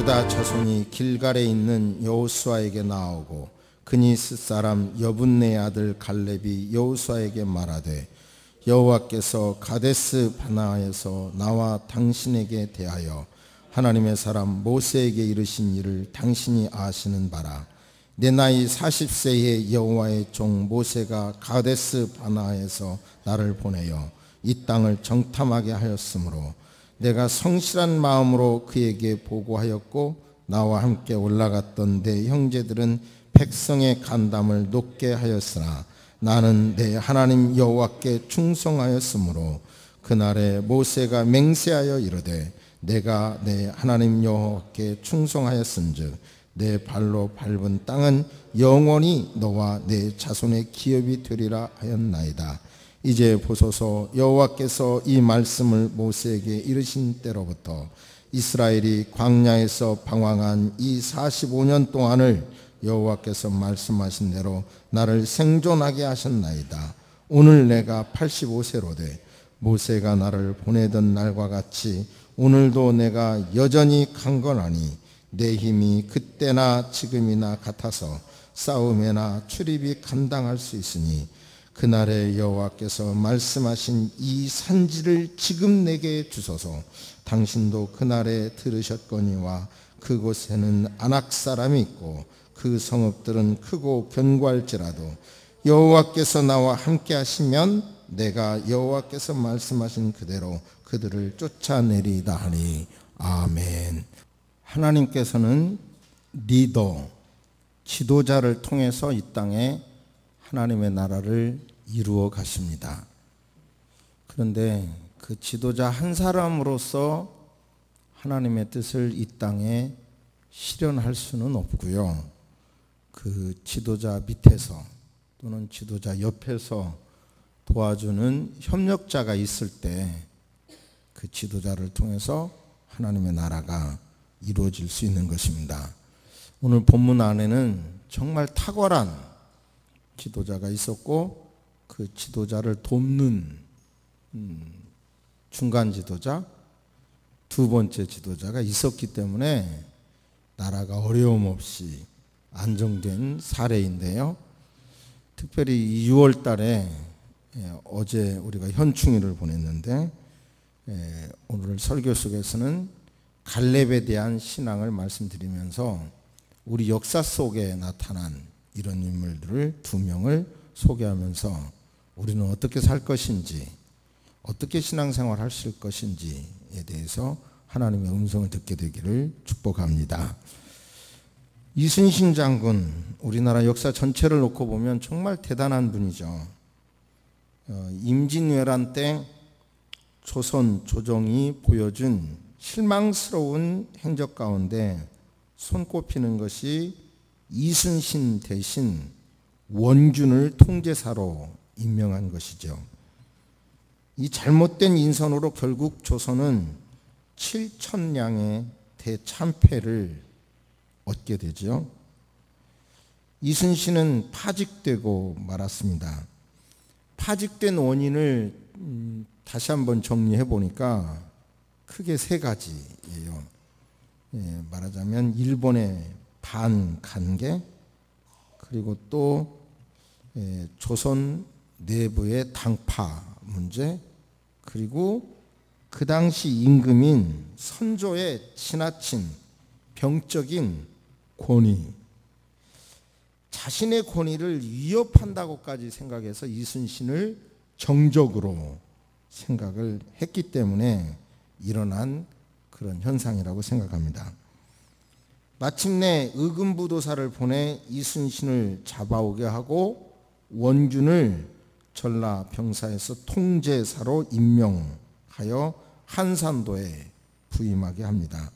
유다 자손이 길갈에 있는 여호수아에게 나오고 그니스 사람 여분네 아들 갈렙이 여호수아에게 말하되 여호와께서 가데스 바나에서 나와 당신에게 대하여 하나님의 사람 모세에게 이르신 일을 당신이 아시는 바라. 내 나이 40세에 여호와의 종 모세가 가데스 바나에서 나를 보내어 이 땅을 정탐하게 하였으므로 내가 성실한 마음으로 그에게 보고하였고 나와 함께 올라갔던 내 형제들은 백성의 간담을 높게 하였으나 나는 내 하나님 여호와께 충성하였으므로 그날에 모세가 맹세하여 이르되 내가 내 하나님 여호와께 충성하였은즉 내 발로 밟은 땅은 영원히 너와 내 자손의 기업이 되리라 하였나이다. 이제 보소서, 여호와께서 이 말씀을 모세에게 이르신 때로부터 이스라엘이 광야에서 방황한 이 45년 동안을 여호와께서 말씀하신 대로 나를 생존하게 하셨나이다. 오늘 내가 85세로되 모세가 나를 보내던 날과 같이 오늘도 내가 여전히 강건하니 내 힘이 그때나 지금이나 같아서 싸움에나 출입이 감당할 수 있으니 그날에 여호와께서 말씀하신 이 산지를 지금 내게 주소서. 당신도 그날에 들으셨거니와 그곳에는 아낙 사람이 있고 그 성읍들은 크고 견고할지라도 여호와께서 나와 함께 하시면 내가 여호와께서 말씀하신 그대로 그들을 쫓아내리이다 하니 아멘. 하나님께서는 리더, 지도자를 통해서 이 땅에 하나님의 나라를 이루어 가십니다. 그런데 그 지도자 한 사람으로서 하나님의 뜻을 이 땅에 실현할 수는 없고요. 그 지도자 밑에서 또는 지도자 옆에서 도와주는 협력자가 있을 때 그 지도자를 통해서 하나님의 나라가 이루어질 수 있는 것입니다. 오늘 본문 안에는 정말 탁월한 지도자가 있었고 그 지도자를 돕는 중간 지도자, 두 번째 지도자가 있었기 때문에 나라가 어려움 없이 안정된 사례인데요. 특별히 6월 달에 어제 우리가 현충일을 보냈는데 오늘 설교 속에서는 갈렙에 대한 신앙을 말씀드리면서 우리 역사 속에 나타난 이런 인물들을 두 명을 소개하면서 우리는 어떻게 살 것인지, 어떻게 신앙생활 하실 것인지에 대해서 하나님의 음성을 듣게 되기를 축복합니다. 이순신 장군, 우리나라 역사 전체를 놓고 보면 정말 대단한 분이죠. 임진왜란 때 조선 조정이 보여준 실망스러운 행적 가운데 손꼽히는 것이 이순신 대신 원균을 통제사로 임명한 것이죠. 이 잘못된 인선으로 결국 조선은 7,000량의 대참패를 얻게 되죠. 이순신은 파직되고 말았습니다. 파직된 원인을 다시 한번 정리해 보니까 크게 세 가지예요. 말하자면 일본의 반간계, 그리고 또 조선 내부의 당파 문제, 그리고 그 당시 임금인 선조의 지나친 병적인 권위, 자신의 권위를 위협한다고까지 생각해서 이순신을 정적으로 생각을 했기 때문에 일어난 그런 현상이라고 생각합니다. 마침내 의금부도사를 보내 이순신을 잡아오게 하고 원균을 전라병사에서 통제사로 임명하여 한산도에 부임하게 합니다.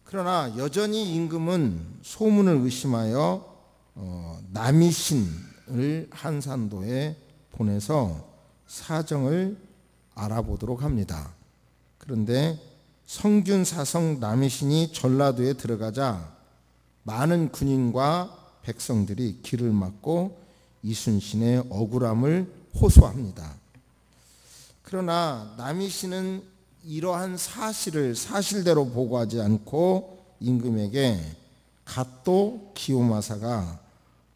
그러나 여전히 임금은 소문을 의심하여 남이신을 한산도에 보내서 사정을 알아보도록 합니다. 그런데 성균 사성 남이신이 전라도에 들어가자 많은 군인과 백성들이 길을 막고 이순신의 억울함을 호소합니다. 그러나 남이신은 이러한 사실을 사실대로 보고하지 않고 임금에게 갓도 기요마사가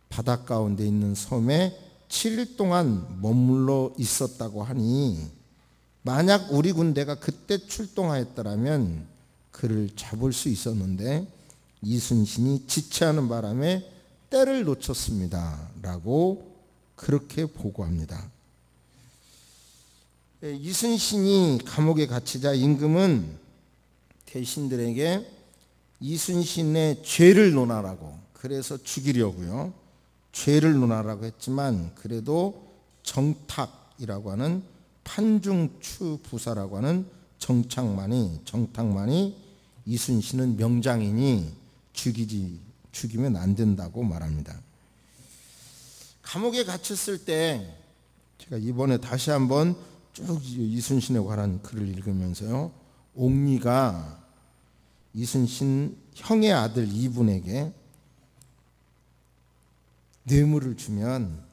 바닷 가운데 있는 섬에 7일 동안 머물러 있었다고 하니 만약 우리 군대가 그때 출동하였더라면 그를 잡을 수 있었는데 이순신이 지체하는 바람에 때를 놓쳤습니다 라고 그렇게 보고합니다. 이순신이 감옥에 갇히자 임금은 대신들에게 이순신의 죄를 논하라고, 그래서 죽이려고요, 죄를 논하라고 했지만 그래도 정탁이라고 하는 판중추 부사라고 하는 정탁만이 이순신은 명장이니 죽이면 안 된다고 말합니다. 감옥에 갇혔을 때 제가 이번에 다시 한번 쭉 이순신에 관한 글을 읽으면서요, 옥리가 이순신 형의 아들 이분에게 뇌물을 주면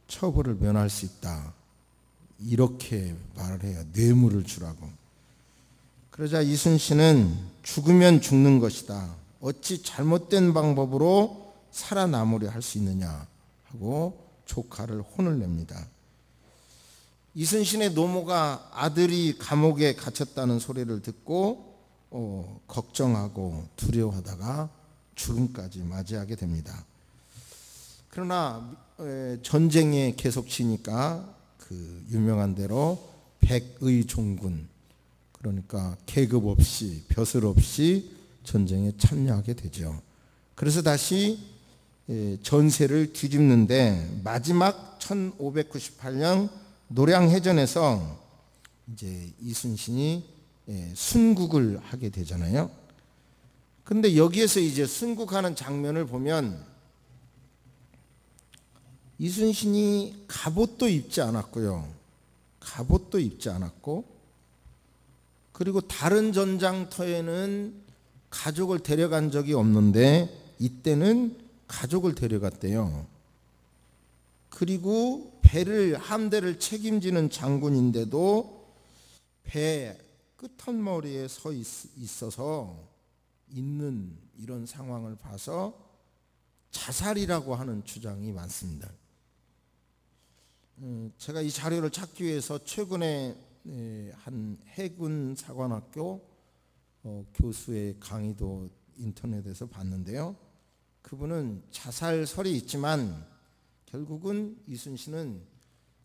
처벌을 면할 수 있다 이렇게 말을 해요. 뇌물을 주라고. 그러자 이순신은 죽으면 죽는 것이다, 어찌 잘못된 방법으로 살아남으려 할 수 있느냐 하고 조카를 혼을 냅니다. 이순신의 노모가 아들이 감옥에 갇혔다는 소리를 듣고 걱정하고 두려워하다가 죽음까지 맞이하게 됩니다. 그러나 전쟁에 계속 치니까 그 유명한 대로 백의종군, 그러니까 계급 없이 벼슬 없이 전쟁에 참여하게 되죠. 그래서 다시 전세를 뒤집는데 마지막 1598년 노량해전에서 이제 이순신이 순국을 하게 되잖아요. 근데 여기에서 이제 순국하는 장면을 보면 이순신이 갑옷도 입지 않았고요, 갑옷도 입지 않았고, 그리고 다른 전장터에는 가족을 데려간 적이 없는데 이때는 가족을 데려갔대요. 그리고 함대를 책임지는 장군인데도 배 끝선머리에 서 있어서 있는 이런 상황을 봐서 자살이라고 하는 주장이 많습니다. 제가 이 자료를 찾기 위해서 최근에 한 해군 사관학교 교수의 강의도 인터넷에서 봤는데요, 그분은 자살설이 있지만 결국은 이순신은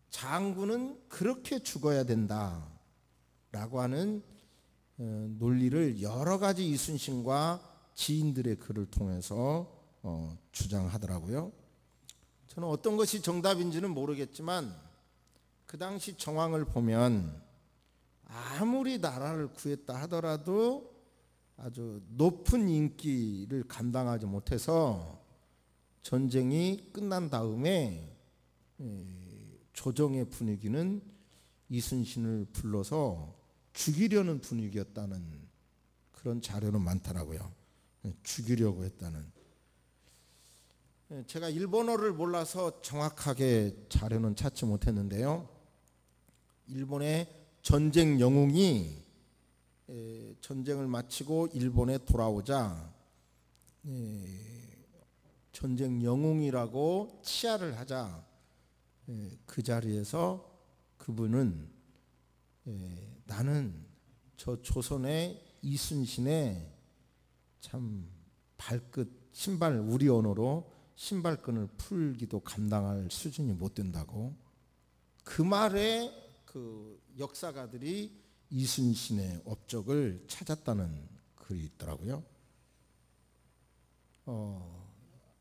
장군은 그렇게 죽어야 된다 라고 하는 논리를 여러 가지 이순신과 지인들의 글을 통해서 주장하더라고요. 저는 어떤 것이 정답인지는 모르겠지만 그 당시 정황을 보면 아무리 나라를 구했다 하더라도 아주 높은 인기를 감당하지 못해서 전쟁이 끝난 다음에 조정의 분위기는 이순신을 불러서 죽이려는 분위기였다는 그런 자료는 많더라고요. 죽이려고 했다는. 제가 일본어를 몰라서 정확하게 자료는 찾지 못했는데요, 일본의 전쟁 영웅이 전쟁을 마치고 일본에 돌아오자 전쟁 영웅이라고 치하를 하자 그 자리에서 그분은 나는 저 조선의 이순신의 참 발끝 신발, 우리 언어로 신발끈을 풀기도 감당할 수준이 못 된다고, 그 말에 그 역사가들이 이순신의 업적을 찾았다는 글이 있더라고요.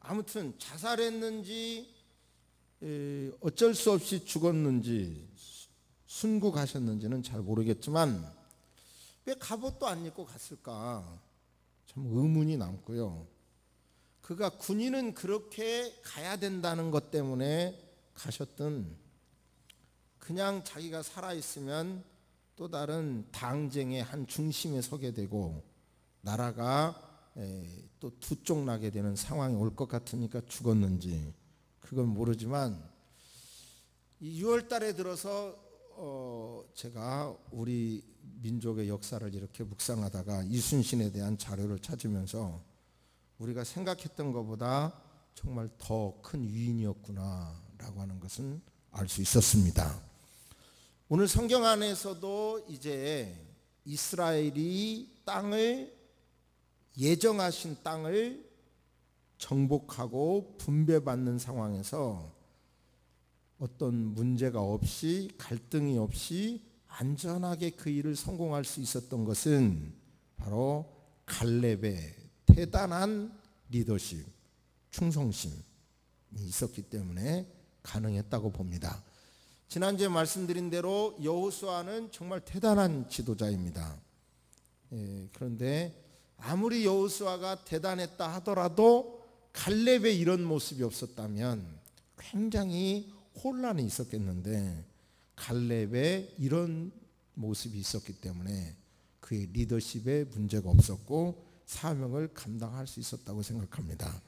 아무튼 자살했는지 어쩔 수 없이 죽었는지 순국하셨는지는 잘 모르겠지만 왜 갑옷도 안 입고 갔을까 참 의문이 남고요. 그가 군인은 그렇게 가야 된다는 것 때문에 가셨든 그냥 자기가 살아있으면 또 다른 당쟁의 한 중심에 서게 되고 나라가 또 두 쪽 나게 되는 상황이 올 것 같으니까 죽었는지 그건 모르지만 6월 달에 들어서 제가 우리 민족의 역사를 이렇게 묵상하다가 이순신에 대한 자료를 찾으면서 우리가 생각했던 것보다 정말 더 큰 위인이었구나라고 하는 것은 알 수 있었습니다. 오늘 성경 안에서도 이제 이스라엘이 예정하신 땅을 정복하고 분배받는 상황에서 어떤 문제가 없이 갈등이 없이 안전하게 그 일을 성공할 수 있었던 것은 바로 갈렙의 대단한 리더십, 충성심이 있었기 때문에 가능했다고 봅니다. 지난주에 말씀드린 대로 여호수아는 정말 대단한 지도자입니다. 그런데 아무리 여호수아가 대단했다 하더라도 갈렙의 이런 모습이 없었다면 굉장히 혼란이 있었겠는데 갈렙의 이런 모습이 있었기 때문에 그의 리더십에 문제가 없었고 사명을 감당할 수 있었다고 생각합니다.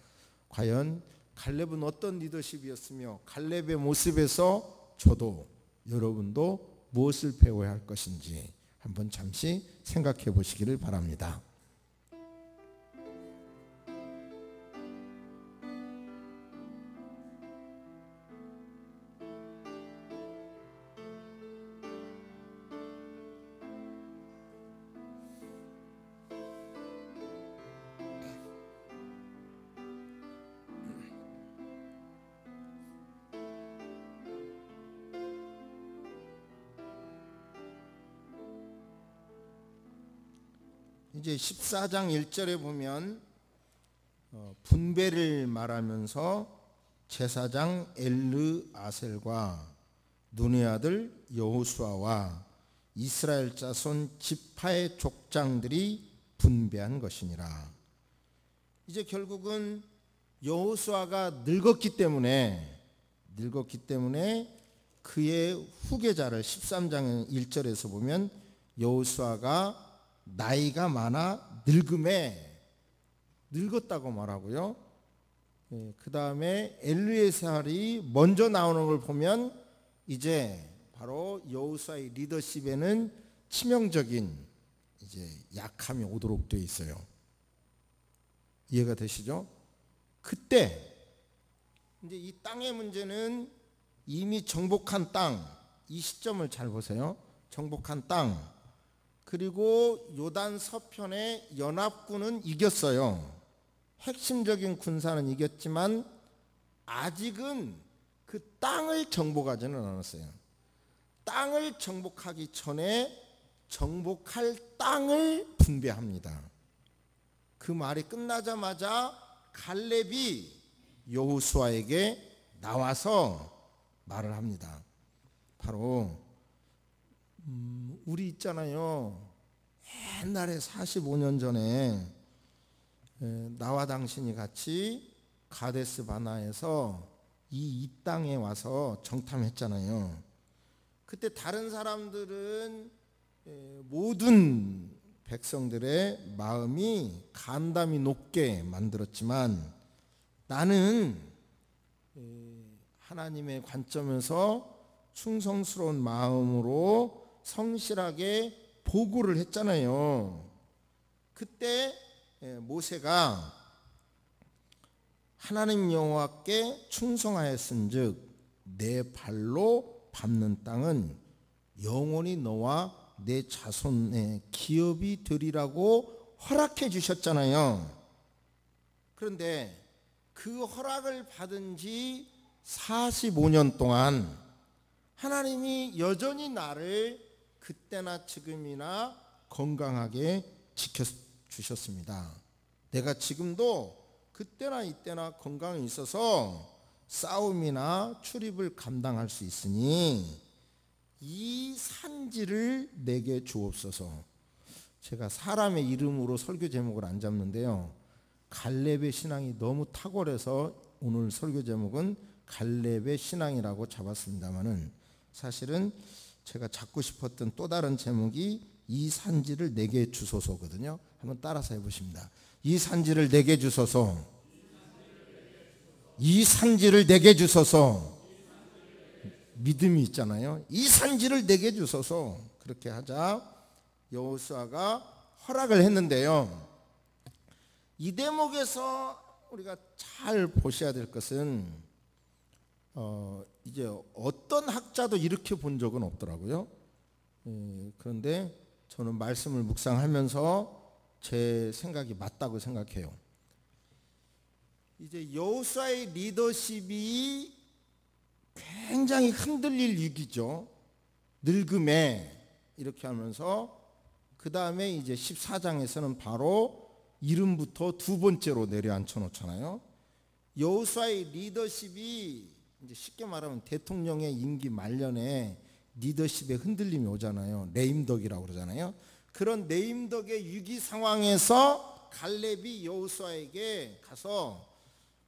과연 갈렙은 어떤 리더십이었으며 갈렙의 모습에서 저도 여러분도 무엇을 배워야 할 것인지 한번 잠시 생각해 보시기를 바랍니다. 이제 14장 1절에 보면 분배를 말하면서 제사장 엘르아셀과 눈의 아들 여호수아와 이스라엘 자손 지파의 족장들이 분배한 것이니라. 이제 결국은 여호수아가 늙었기 때문에 그의 후계자를 13장 1절에서 보면 여호수아가 나이가 많아 늙었다고 말하고요. 그 다음에 엘르에셀이 먼저 나오는 걸 보면 이제 바로 여호수아의 리더십에는 치명적인 이제 약함이 오도록 되어 있어요. 이해가 되시죠? 그때 이제 이 땅의 문제는 이미 정복한 땅, 이 시점을 잘 보세요. 정복한 땅. 그리고 요단 서편의 연합군은 이겼어요. 핵심적인 군사는 이겼지만 아직은 그 땅을 정복하지는 않았어요. 땅을 정복하기 전에 정복할 땅을 분배합니다. 그 말이 끝나자마자 갈렙이 여호수아에게 나와서 말을 합니다. 바로 우리 있잖아요. 옛날에 45년 전에 나와 당신이 같이 가데스 바나에서 이 땅에 와서 정탐했잖아요. 그때 다른 사람들은 모든 백성들의 마음이 간담이 높게 만들었지만 나는 하나님의 관점에서 충성스러운 마음으로 성실하게 보고를 했잖아요. 그때 모세가 하나님 여호와께 충성하였은즉 내 발로 밟는 땅은 영원히 너와 내 자손의 기업이 되리라고 허락해 주셨잖아요. 그런데 그 허락을 받은 지 45년 동안 하나님이 여전히 나를 그때나 지금이나 건강하게 지켜주셨습니다. 내가 지금도 그때나 이때나 건강이 있어서 싸움이나 출입을 감당할 수 있으니 이 산지를 내게 주옵소서. 제가 사람의 이름으로 설교 제목을 안 잡는데요. 갈렙의 신앙이 너무 탁월해서 오늘 설교 제목은 갈렙의 신앙이라고 잡았습니다만은 사실은 제가 잡고 싶었던 또 다른 제목이 이 산지를 내게 주소서거든요. 한번 따라서 해보십니다. 이 산지를 내게 주소서. 이 산지를 내게 주소서. 믿음이 있잖아요. 이 산지를 내게 주소서. 그렇게 하자 여호수아가 허락을 했는데요. 이 대목에서 우리가 잘 보셔야 될 것은 이제 어떤 학자도 이렇게 본 적은 없더라고요. 그런데 저는 말씀을 묵상하면서 제 생각이 맞다고 생각해요. 이제 여호수아의 리더십이 굉장히 흔들릴 위기죠. 늙음에 이렇게 하면서 그 다음에 이제 14장에서는 바로 이름부터 두 번째로 내려앉혀 놓잖아요. 여호수아의 리더십이 이제 쉽게 말하면 대통령의 임기 말년에 리더십에 흔들림이 오잖아요. 레임덕이라고 그러잖아요. 그런 레임덕의 위기 상황에서 갈렙이 여호수아에게 가서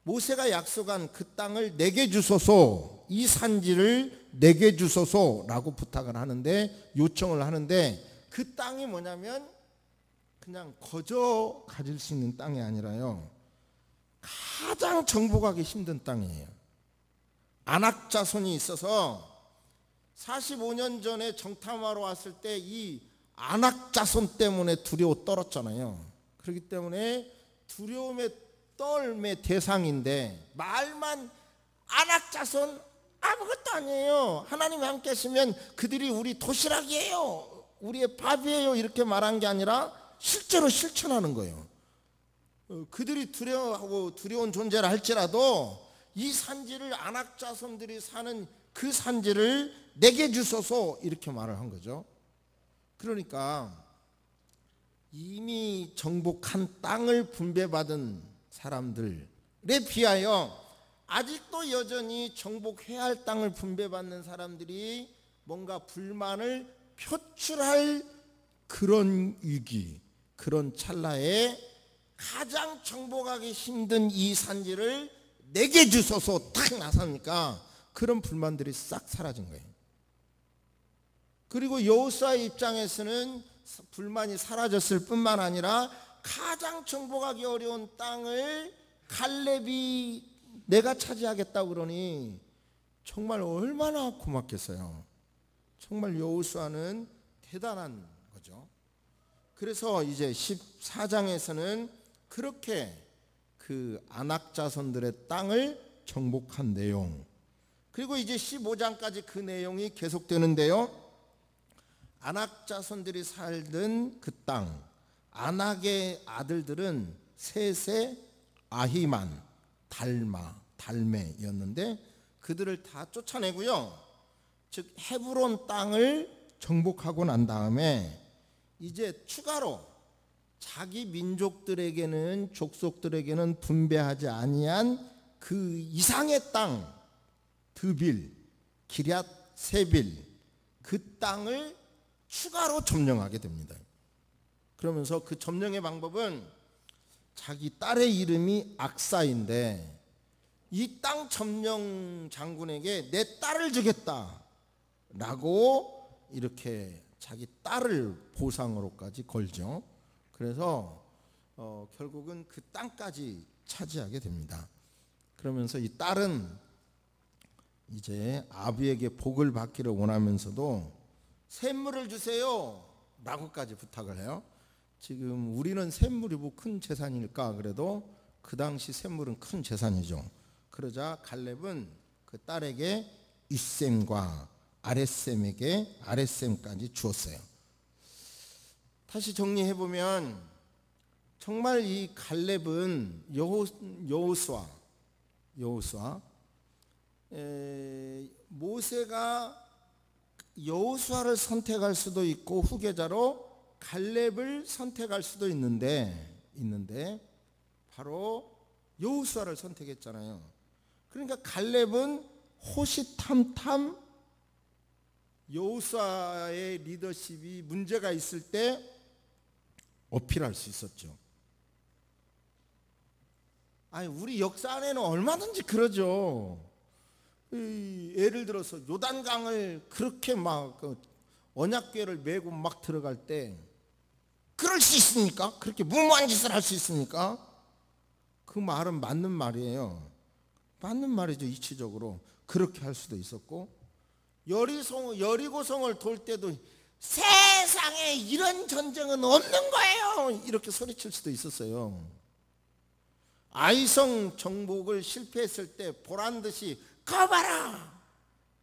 모세가 약속한 그 땅을 내게 주소서, 이 산지를 내게 주소서라고 부탁을 하는데, 요청을 하는데, 그 땅이 뭐냐면 그냥 거저 가질 수 있는 땅이 아니라요, 가장 정복하기 힘든 땅이에요. 아낙 자손이 있어서 45년 전에 정탐하러 왔을 때 이 아낙 자손 때문에 두려워 떨었잖아요. 그렇기 때문에 두려움의 떨의 대상인데, 말만 아낙 자손 아무것도 아니에요, 하나님이 함께 하시면 그들이 우리 도시락이에요, 우리의 밥이에요, 이렇게 말한 게 아니라 실제로 실천하는 거예요. 그들이 두려워하고 두려운 존재라 할지라도 이 산지를, 아낙 자손들이 사는 그 산지를 내게 주소서, 이렇게 말을 한 거죠. 그러니까 이미 정복한 땅을 분배받은 사람들에 비하여 아직도 여전히 정복해야 할 땅을 분배받는 사람들이 뭔가 불만을 표출할 그런 위기, 그런 찰나에 가장 정복하기 힘든 이 산지를 내게 주소서 딱 나서니까 그런 불만들이 싹 사라진 거예요. 그리고 여호수아의 입장에서는 불만이 사라졌을 뿐만 아니라 가장 정복하기 어려운 땅을 갈렙이 내가 차지하겠다고 그러니 정말 얼마나 고맙겠어요. 정말 여호수아는 대단한 거죠. 그래서 이제 14장에서는 그렇게 그 아낙 자손들의 땅을 정복한 내용, 그리고 이제 15장까지 그 내용이 계속되는데요. 아낙 자손들이 살던 그 땅, 아낙의 아들들은 셋의 아히만, 달메였는데 그들을 다 쫓아내고요. 즉 헤브론 땅을 정복하고 난 다음에 이제 추가로 자기 민족들에게는, 족속들에게는 분배하지 아니한 그 이상의 땅, 드빌, 기럇 세빌, 그 땅을 추가로 점령하게 됩니다. 그러면서 그 점령의 방법은 자기 딸의 이름이 악사인데, 이 땅 점령 장군에게 내 딸을 주겠다 라고 이렇게 자기 딸을 보상으로까지 걸죠. 그래서 결국은 그 땅까지 차지하게 됩니다. 그러면서 이 딸은 이제 아비에게 복을 받기를 원하면서도 샘물을 주세요 라고까지 부탁을 해요. 지금 우리는 샘물이 뭐 큰 재산일까? 그래도 그 당시 샘물은 큰 재산이죠. 그러자 갈렙은 그 딸에게 윗셈과 아랫셈에게 아랫셈까지 주었어요. 다시 정리해보면 정말 이 갈렙은 여호수아, 모세가 여호수아를 선택할 수도 있고 후계자로 갈렙을 선택할 수도 있는데 바로 여호수아를 선택했잖아요. 그러니까 갈렙은 호시탐탐 여호수아의 리더십이 문제가 있을 때 어필할 수 있었죠. 아니, 우리 역사 안에는 얼마든지 그러죠. 예를 들어서 요단강을 그렇게 막 언약궤를 메고 막 들어갈 때 그럴 수 있습니까? 그렇게 무모한 짓을 할 수 있습니까? 그 말은 맞는 말이에요. 맞는 말이죠. 이치적으로 그렇게 할 수도 있었고, 여리고성을 돌 때도 세상에 이런 전쟁은 없는 거예요 이렇게 소리칠 수도 있었어요. 아이성 정복을 실패했을 때 보란듯이 가봐라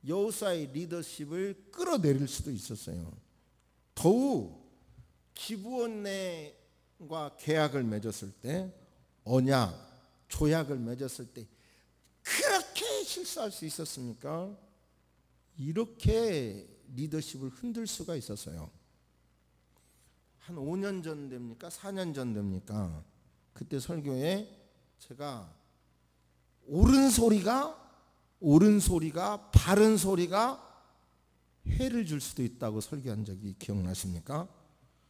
여호수아의 리더십을 끌어내릴 수도 있었어요. 더욱 기브온과 계약을 맺었을 때, 언약, 조약을 맺었을 때 그렇게 실수할 수 있었습니까? 이렇게 리더십을 흔들 수가 있었어요. 한 5년 전 됩니까? 4년 전 됩니까? 그때 설교에 제가 옳은 소리가 바른 소리가 해를 줄 수도 있다고 설교한 적이 기억나십니까?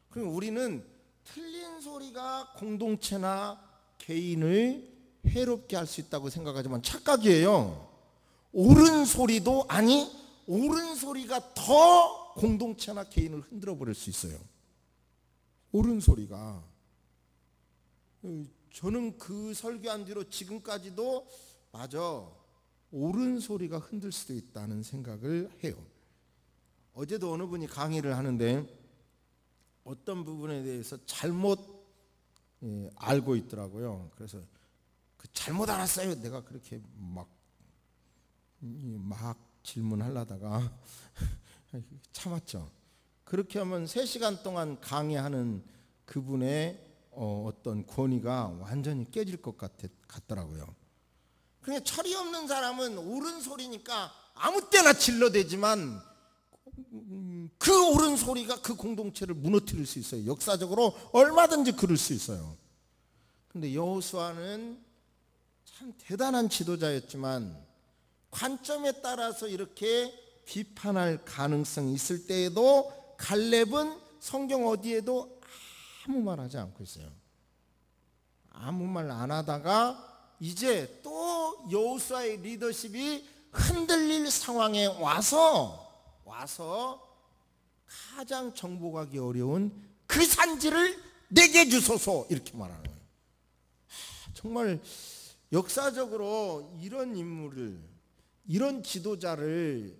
그럼 우리는 틀린 소리가 공동체나 개인을 해롭게 할 수 있다고 생각하지만 착각이에요. 옳은 소리가 더 공동체나 개인을 흔들어 버릴 수 있어요. 옳은 소리가. 저는 그 설교한 뒤로 지금까지도 맞아, 옳은 소리가 흔들 수도 있다는 생각을 해요. 어제도 어느 분이 강의를 하는데 어떤 부분에 대해서 잘못 알고 있더라고요. 그래서 그 잘못 알았어요. 내가 그렇게 막 질문하려다가 참았죠. 그렇게 하면 3시간 동안 강의하는 그분의 어떤 권위가 완전히 깨질 것 같더라고요. 그러니까 철이 없는 사람은 옳은 소리니까 아무 때나 질러대지만 그 옳은 소리가 그 공동체를 무너뜨릴 수 있어요. 역사적으로 얼마든지 그럴 수 있어요. 근데 여호수아는 참 대단한 지도자였지만 관점에 따라서 이렇게 비판할 가능성이 있을 때에도 갈렙은 성경 어디에도 아무 말 하지 않고 있어요. 아무 말 안 하다가 이제 또 여호수아의 리더십이 흔들릴 상황에 와서 가장 정복하기 어려운 그 산지를 내게 주소서 이렇게 말하는 거예요. 정말 역사적으로 이런 인물을, 이런 지도자를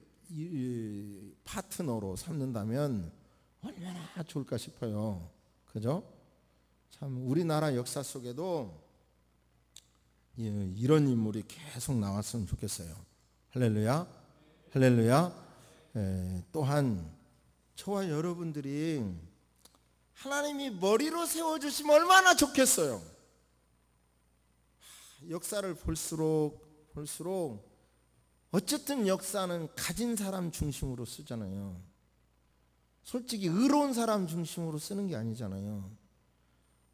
파트너로 삼는다면 얼마나 좋을까 싶어요. 그죠? 참 우리나라 역사 속에도 이런 인물이 계속 나왔으면 좋겠어요. 할렐루야. 할렐루야. 또한 저와 여러분들이 하나님이 머리로 세워주시면 얼마나 좋겠어요. 역사를 볼수록 어쨌든 역사는 가진 사람 중심으로 쓰잖아요. 솔직히 의로운 사람 중심으로 쓰는 게 아니잖아요.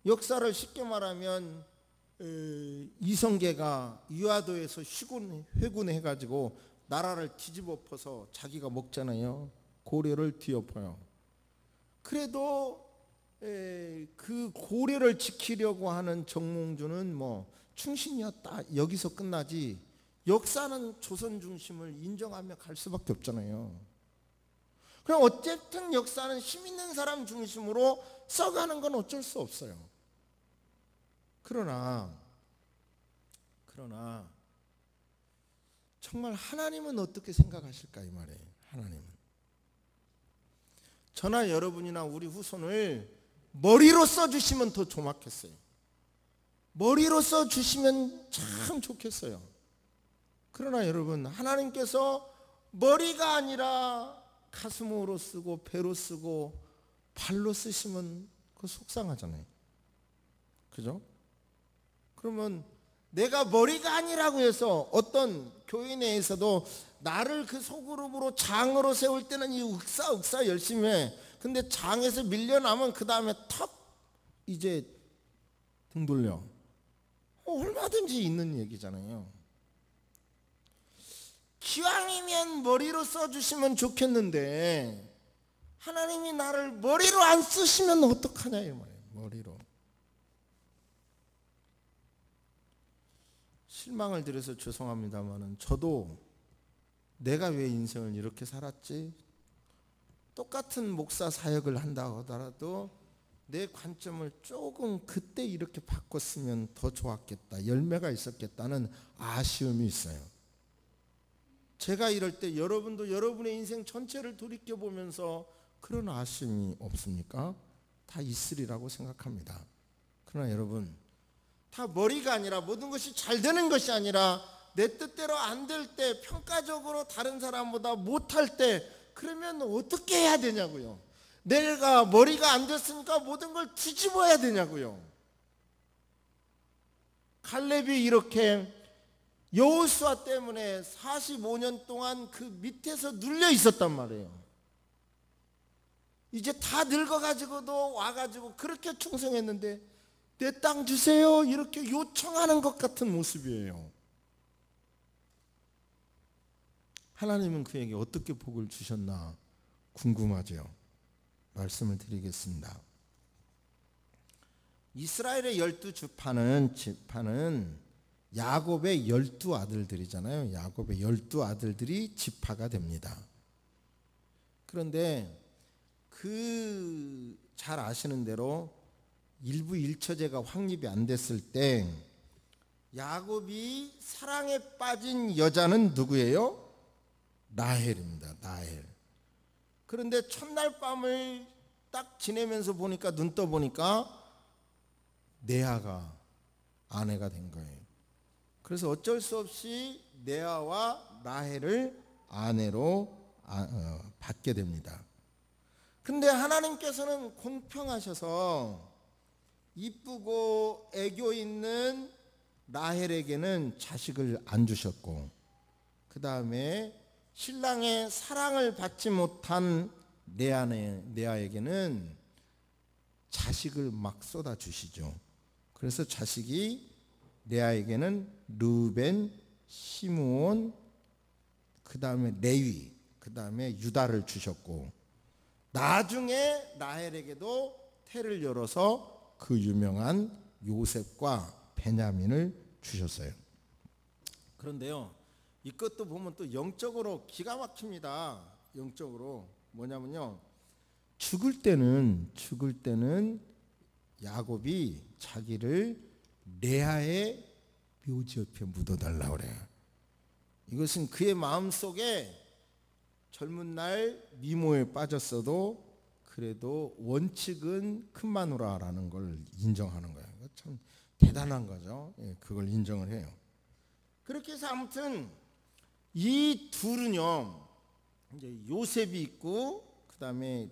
역사를 쉽게 말하면 이성계가 유아도에서 회군해가지고 나라를 뒤집어 엎어서 자기가 먹잖아요. 고려를 뒤엎어요. 그래도 그 고려를 지키려고 하는 정몽주는 충신이었다 여기서 끝나지, 역사는 조선 중심을 인정하며 갈 수밖에 없잖아요. 그럼 어쨌든 역사는 힘 있는 사람 중심으로 써가는 건 어쩔 수 없어요. 그러나 정말 하나님은 어떻게 생각하실까 이 말이에요. 하나님은 저나 여러분이나 우리 후손을 머리로 써주시면 더 좋았겠어요. 머리로 써주시면 참 좋겠어요. 그러나 여러분, 하나님께서 머리가 아니라 가슴으로 쓰고 배로 쓰고 발로 쓰시면 그거 속상하잖아요. 그죠? 그러면 내가 머리가 아니라고 해서 어떤 교회 내에서도 나를 그 소그룹으로 장으로 세울 때는 이 윽사 열심히 해. 근데 장에서 밀려나면 그 다음에 턱 이제 등 돌려. 얼마든지 있는 얘기잖아요. 기왕이면 머리로 써주시면 좋겠는데 하나님이 나를 머리로 안 쓰시면 어떡하냐 이 말이에요. 머리로. 실망을 드려서 죄송합니다만은 저도 내가 왜 인생을 이렇게 살았지? 똑같은 목사 사역을 한다고 하더라도 내 관점을 조금 그때 이렇게 바꿨으면 더 좋았겠다, 열매가 있었겠다는 아쉬움이 있어요. 제가 이럴 때 여러분도 여러분의 인생 전체를 돌이켜보면서 그런 아쉬움이 없습니까? 다 있으리라고 생각합니다. 그러나 여러분, 다 머리가 아니라, 모든 것이 잘 되는 것이 아니라 내 뜻대로 안 될 때, 평가적으로 다른 사람보다 못할 때, 그러면 어떻게 해야 되냐고요. 내가 머리가 안 됐으니까 모든 걸 뒤집어야 되냐고요. 갈렙이 이렇게 여호수아 때문에 45년 동안 그 밑에서 눌려 있었단 말이에요. 이제 다 늙어가지고도 와가지고 그렇게 충성했는데 내 땅 주세요 이렇게 요청하는 것 같은 모습이에요. 하나님은 그에게 어떻게 복을 주셨나 궁금하죠. 말씀을 드리겠습니다. 이스라엘의 12지파는 야곱의 12아들들이잖아요. 야곱의 12아들들이 지파가 됩니다. 그런데 잘 아시는 대로 일부 일처제가 확립이 안 됐을 때 야곱이 사랑에 빠진 여자는 누구예요? 라헬입니다. 라헬. 그런데 첫날 밤을 딱 지내면서 보니까, 눈 떠 보니까 레아가 아내가 된 거예요. 그래서 어쩔 수 없이 레아와 라헬을 아내로 받게 됩니다. 근데 하나님께서는 공평하셔서 이쁘고 애교 있는 라헬에게는 자식을 안 주셨고, 그 다음에 신랑의 사랑을 받지 못한 레아에게는 자식을 막 쏟아주시죠. 그래서 자식이 레아에게는 르벤, 시므온, 그 다음에 레위, 그 다음에 유다를 주셨고, 나중에 라헬에게도 태를 열어서 그 유명한 요셉과 베냐민을 주셨어요. 그런데요, 이것도 보면 또 영적으로 기가 막힙니다. 영적으로 뭐냐면요, 죽을 때는 야곱이 자기를 레아의 묘지 옆에 묻어달라고 그래요. 이것은 그의 마음속에 젊은 날 미모에 빠졌어도 그래도 원칙은 큰 마누라라는 걸 인정하는 거예요. 참 대단한 거죠. 그걸 인정을 해요. 그렇게 해서 아무튼 이 둘은요, 이제 요셉이 있고 그 다음에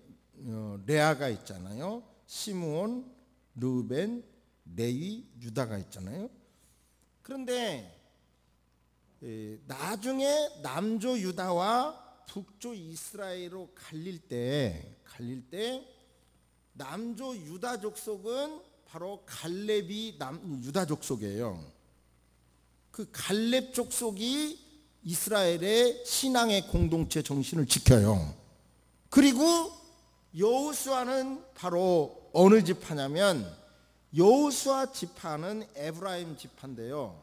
레아가 있잖아요. 시므온, 르벤, 레위, 유다가 있잖아요. 그런데 나중에 남조 유다와 북조 이스라엘로 갈릴 때 남조 유다 족속은 바로 갈렙이 유다 족속이에요. 그 갈렙 족속이 이스라엘의 신앙의 공동체 정신을 지켜요. 그리고 여호수아는 바로 어느 지파냐면, 여호수아 지파는 에브라임 지파인데요,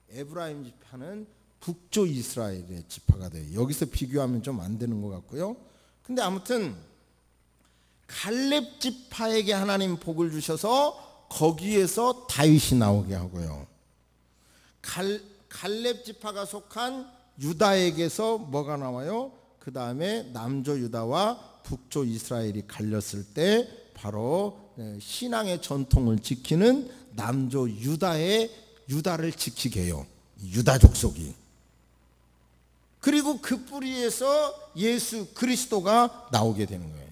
에브라임 지파는 북조 이스라엘의 지파가 돼요. 여기서 비교하면 좀 안 되는 것 같고요. 근데 아무튼 갈렙 지파에게 하나님 복을 주셔서 거기에서 다윗이 나오게 하고요, 갈렙 지파가 속한 유다에게서 뭐가 나와요? 그 다음에 남조 유다와 북조 이스라엘이 갈렸을 때 바로 신앙의 전통을 지키는 남조 유다를 지키게 해요. 유다 족속이. 그리고 그 뿌리에서 예수 그리스도가 나오게 되는 거예요.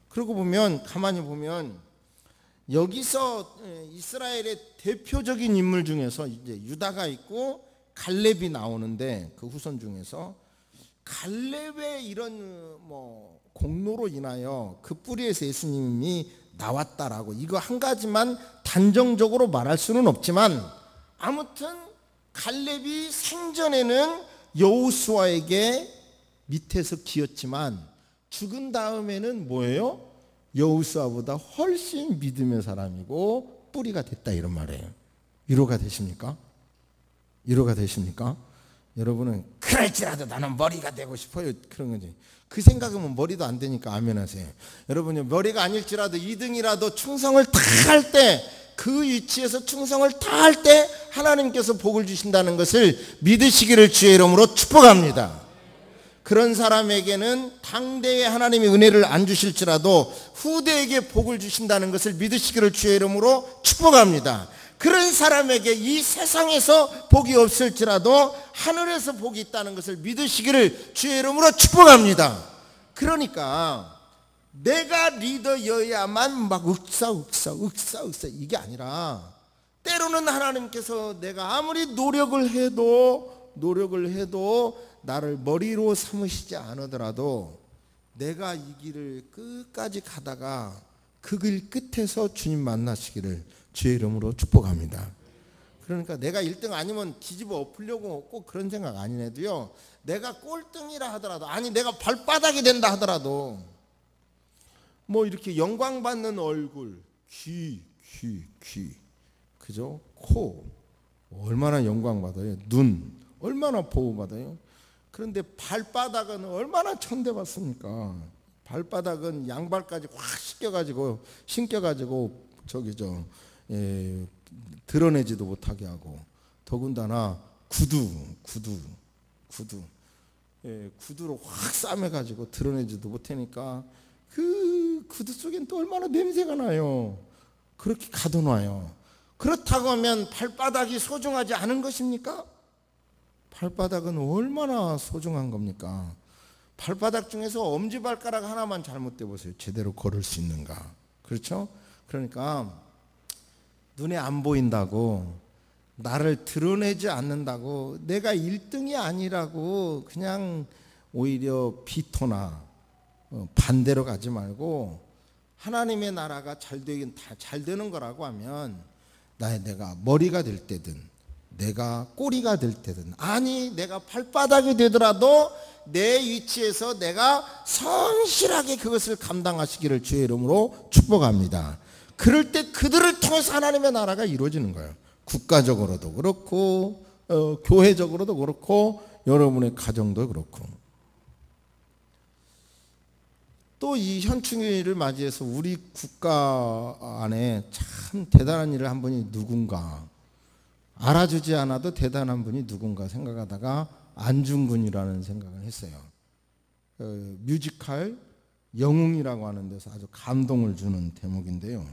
그러고 보면, 가만히 보면 여기서 이스라엘의 대표적인 인물 중에서 이제 유다가 있고 갈렙이 나오는데, 그 후손 중에서 갈렙의 이런 공로로 인하여 그 뿌리에서 예수님이 나왔다라고, 이거 한 가지만 단정적으로 말할 수는 없지만, 아무튼 갈렙이 생전에는 여호수아에게 밑에서 기었지만 죽은 다음에는 뭐예요? 여호수아보다 훨씬 믿음의 사람이고 뿌리가 됐다, 이런 말이에요. 위로가 되십니까? 위로가 되십니까? 여러분은 그럴지라도 나는 머리가 되고 싶어요, 그런 거지. 그 생각이면 머리도 안 되니까 아멘 하세요. 여러분이 머리가 아닐지라도 2등이라도 충성을 다 할 때, 그 위치에서 충성을 다 할 때 하나님께서 복을 주신다는 것을 믿으시기를 주의 이름으로 축복합니다. 그런 사람에게는 당대에 하나님이 은혜를 안 주실지라도 후대에게 복을 주신다는 것을 믿으시기를 주의 이름으로 축복합니다. 그런 사람에게 이 세상에서 복이 없을지라도 하늘에서 복이 있다는 것을 믿으시기를 주의 이름으로 축복합니다. 그러니까 내가 리더여야만 막 윽사 이게 아니라, 때로는 하나님께서 내가 아무리 노력을 해도 나를 머리로 삼으시지 않으더라도 내가 이 길을 끝까지 가다가 그 길 끝에서 주님 만나시기를 주의 이름으로 축복합니다. 그러니까 내가 1등 아니면 뒤집어 엎으려고 꼭 그런 생각 아니래도요, 내가 꼴등이라 하더라도, 아니 내가 발바닥이 된다 하더라도, 뭐 이렇게 영광받는 얼굴, 귀, 그죠? 코 얼마나 영광받아요. 눈 얼마나 보호받아요. 그런데 발바닥은 얼마나 천대받습니까? 발바닥은 양발까지 확 신겨가지고 드러내지도 못하게 하고, 더군다나 구두로 확 싸매가지고 드러내지도 못하니까 그 구두 속엔 또 얼마나 냄새가 나요. 그렇게 가둬놔요. 그렇다고 하면 발바닥이 소중하지 않은 것입니까? 발바닥은 얼마나 소중한 겁니까? 발바닥 중에서 엄지발가락 하나만 잘못돼 보세요. 제대로 걸을 수 있는가? 그렇죠? 그러니까 눈에 안 보인다고, 나를 드러내지 않는다고, 내가 1등이 아니라고 그냥 오히려 비토나 반대로 가지 말고, 하나님의 나라가 잘 되는 거라고 하면 내가 머리가 될 때든 내가 꼬리가 될 때든, 아니 내가 발바닥이 되더라도 내 위치에서 내가 성실하게 그것을 감당하시기를 주의 이름으로 축복합니다. 그럴 때 그들을 통해서 하나님의 나라가 이루어지는 거예요. 국가적으로도 그렇고 교회적으로도 그렇고 여러분의 가정도 그렇고. 또 이 현충일을 맞이해서 우리 국가 안에 참 대단한 일을 한 분이 누군가, 알아주지 않아도 대단한 분이 누군가 생각하다가 안중근이라는 생각을 했어요. 뮤지컬 영웅이라고 하는 데서 아주 감동을 주는 대목인데요.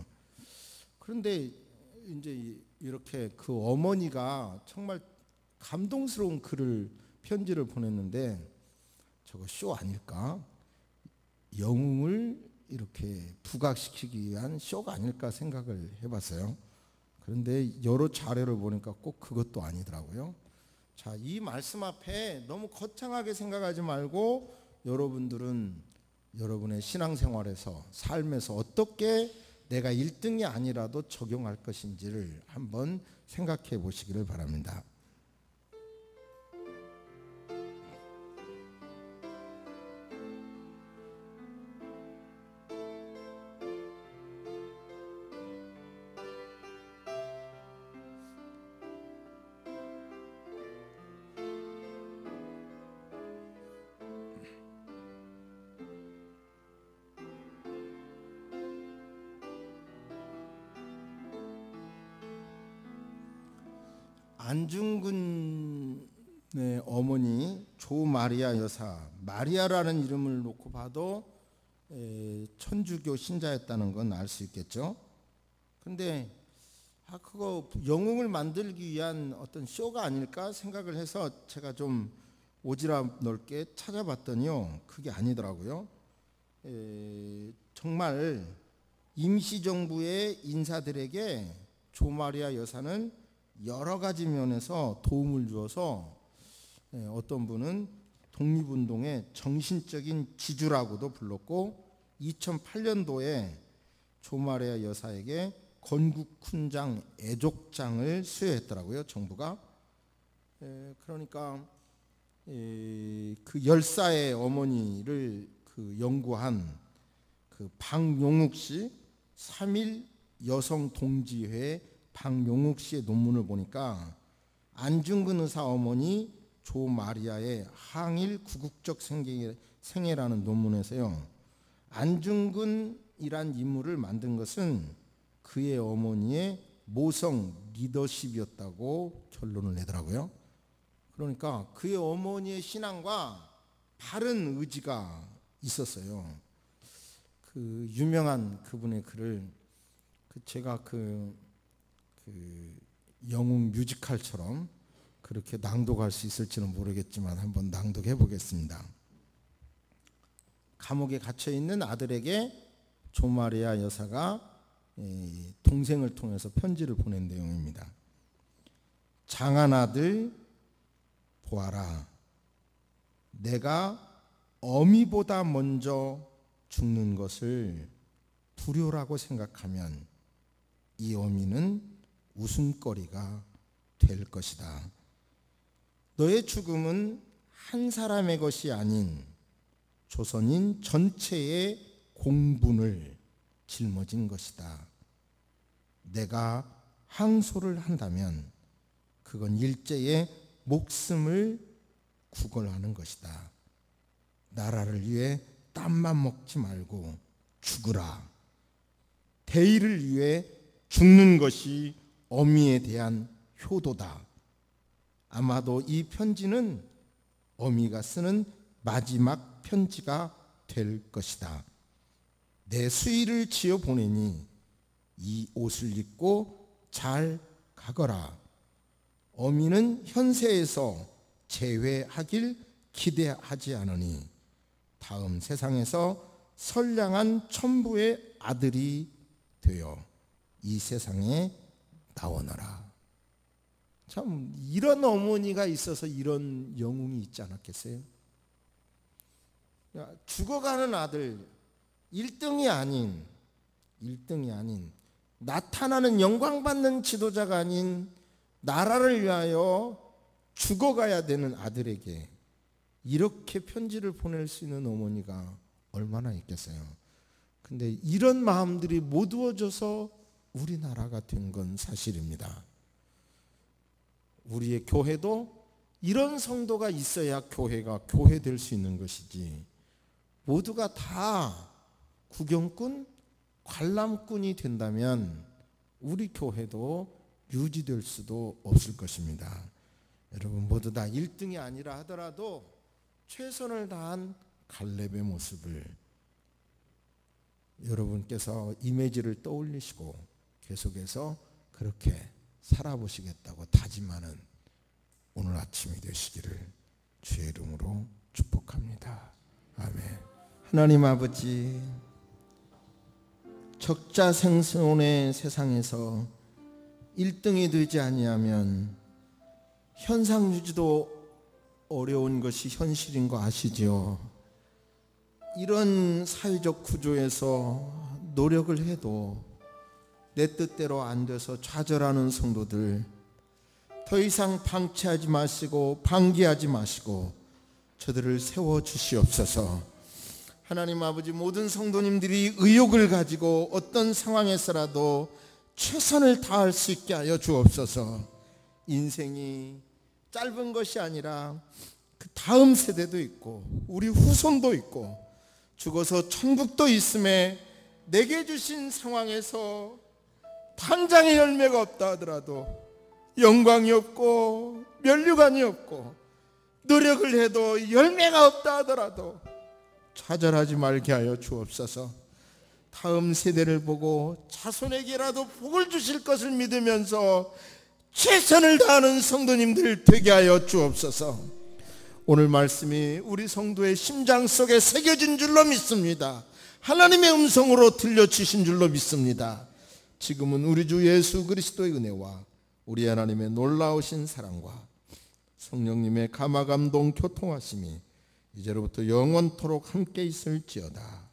그런데 이제 이렇게 그 어머니가 정말 감동스러운 편지를 보냈는데, 저거 쇼 아닐까? 영웅을 이렇게 부각시키기 위한 쇼가 아닐까 생각을 해봤어요. 그런데 여러 자료를 보니까 꼭 그것도 아니더라고요. 자, 이 말씀 앞에 너무 거창하게 생각하지 말고, 여러분들은 여러분의 신앙생활에서, 삶에서 어떻게 내가 1등이 아니라도 적용할 것인지를 한번 생각해 보시기를 바랍니다. 안중근의 어머니 조마리아 여사, 마리아라는 이름을 놓고 봐도 천주교 신자였다는 건 알 수 있겠죠. 그런데 그거 영웅을 만들기 위한 어떤 쇼가 아닐까 생각을 해서 제가 좀 오지랖 넓게 찾아봤더니요, 그게 아니더라고요. 정말 임시정부의 인사들에게 조마리아 여사는 여러 가지 면에서 도움을 주어서, 어떤 분은 독립운동의 정신적인 지주라고도 불렀고, 2008년도에 조마리아 여사에게 건국훈장 애족장을 수여했더라고요, 정부가. 그러니까 그 열사의 어머니를 연구한 그 박용욱 씨, 3.1 여성동지회 박용욱 씨의 논문을 보니까, 안중근 의사 어머니 조마리아의 항일 구국적 생애라는 논문에서요, 안중근이란 인물을 만든 것은 그의 어머니의 모성 리더십이었다고 결론을 내더라고요. 그러니까 그의 어머니의 신앙과 바른 의지가 있었어요. 그 유명한 그분의 글을 제가 그 영웅 뮤지컬처럼 그렇게 낭독할 수 있을지는 모르겠지만 한번 낭독해 보겠습니다. 감옥에 갇혀 있는 아들에게 조마리아 여사가 동생을 통해서 편지를 보낸 내용입니다. 장한 아들 보아라. 내가 어미보다 먼저 죽는 것을 두려라고 생각하면 이 어미는 웃음거리가 될 것이다. 너의 죽음은 한 사람의 것이 아닌 조선인 전체의 공분을 짊어진 것이다. 내가 항소를 한다면 그건 일제의 목숨을 구걸하는 것이다. 나라를 위해 땀만 먹지 말고 죽으라. 대의를 위해 죽는 것이 어미에 대한 효도다. 아마도 이 편지는 어미가 쓰는 마지막 편지가 될 것이다. 내 수의를 지어 보내니 이 옷을 입고 잘 가거라. 어미는 현세에서 재회하길 기대하지 않으니 다음 세상에서 선량한 천부의 아들이 되어 이 세상에 나오너라. 참 이런 어머니가 있어서 이런 영웅이 있지 않았겠어요? 죽어가는 아들, 1등이 아닌 나타나는 영광받는 지도자가 아닌 나라를 위하여 죽어가야 되는 아들에게 이렇게 편지를 보낼 수 있는 어머니가 얼마나 있겠어요. 근데 이런 마음들이 못 이루어져서 우리나라가 된 건 사실입니다. 우리의 교회도 이런 성도가 있어야 교회가 교회될 수 있는 것이지, 모두가 다 구경꾼, 관람꾼이 된다면 우리 교회도 유지될 수도 없을 것입니다. 여러분 모두 다 1등이 아니라 하더라도 최선을 다한 갈렙의 모습을 여러분께서 이미지를 떠올리시고 계속해서 그렇게 살아보시겠다고 다짐하는 오늘 아침이 되시기를 주의 이름으로 축복합니다. 아멘. 하나님 아버지, 적자생존의 세상에서 1등이 되지 아니하면 현상 유지도 어려운 것이 현실인 거 아시죠? 이런 사회적 구조에서 노력을 해도 내 뜻대로 안 돼서 좌절하는 성도들, 더 이상 방치하지 마시고 방기하지 마시고 저들을 세워주시옵소서. 하나님 아버지, 모든 성도님들이 의욕을 가지고 어떤 상황에서라도 최선을 다할 수 있게 하여 주옵소서. 인생이 짧은 것이 아니라 그 다음 세대도 있고 우리 후손도 있고 죽어서 천국도 있음에 내게 주신 상황에서 단장의 열매가 없다 하더라도, 영광이 없고 면류관이 없고 노력을 해도 열매가 없다 하더라도 좌절하지 말게 하여 주옵소서. 다음 세대를 보고 자손에게라도 복을 주실 것을 믿으면서 최선을 다하는 성도님들 되게 하여 주옵소서. 오늘 말씀이 우리 성도의 심장 속에 새겨진 줄로 믿습니다. 하나님의 음성으로 들려주신 줄로 믿습니다. 지금은 우리 주 예수 그리스도의 은혜와 우리 하나님의 놀라우신 사랑과 성령님의 감화 감동 교통하심이 이제로부터 영원토록 함께 있을지어다.